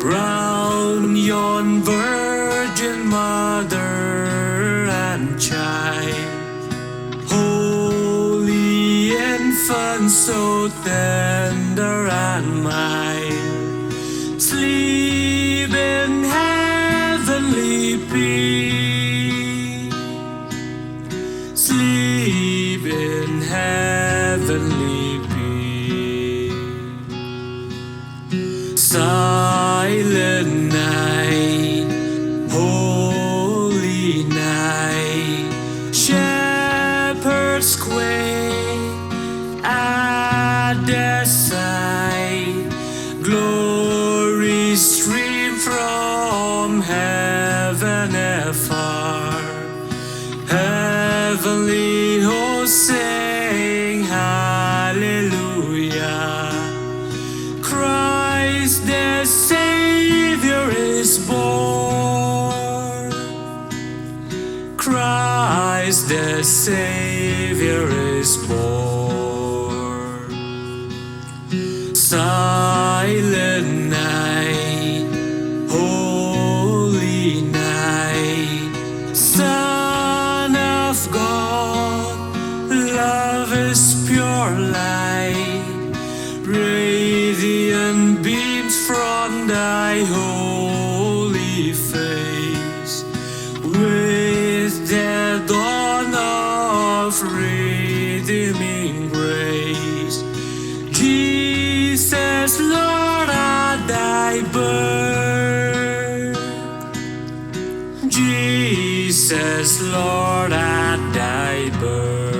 round yon Virgin Mother and Child, Holy Infant, so tender and mild, sleep in heavenly peace, sleep in heavenly peace. Silent night, holy night, shepherds quake at their sight, glory stream from heaven afar, heavenly hosts sing hallelujah. Christ the Savior is born, Christ the Savior is born. Silent night, holy night, Son of God, love is pure light, radiant beams from thy holy face, with the dawn of redeeming grace. Jesus, Lord, at thy birth, Jesus, Lord, at thy birth.